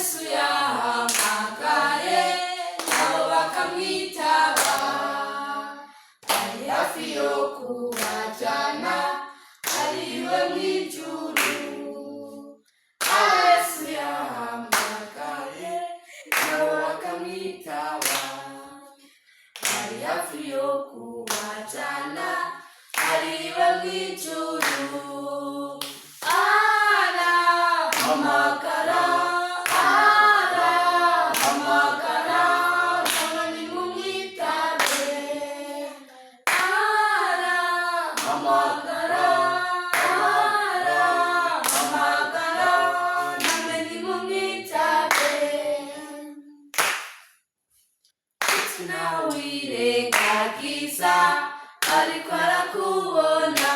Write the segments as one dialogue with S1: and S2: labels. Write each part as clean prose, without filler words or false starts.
S1: Yesu yahamagaye nabo bakamwitaba, ari hafi yo kubajyana ari iwe mu ijuru. Yesu yahamagaye nabo bakamwitaba, ari hafi yo kubajyana ari iwe mu ijuru. Arahamagara, arahamagara, namwe nimumwitabe. Arahamagara, arahamagara, namwe nimumwitabe. Ntawirengagiza ariko arakubona,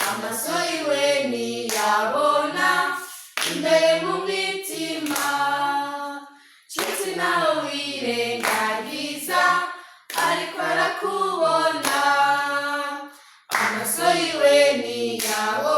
S1: amaso yiwe niyabona imbere mu mitima. Nshuti nawe wirengagiza ariko arakubona, amaso yiwe niyabona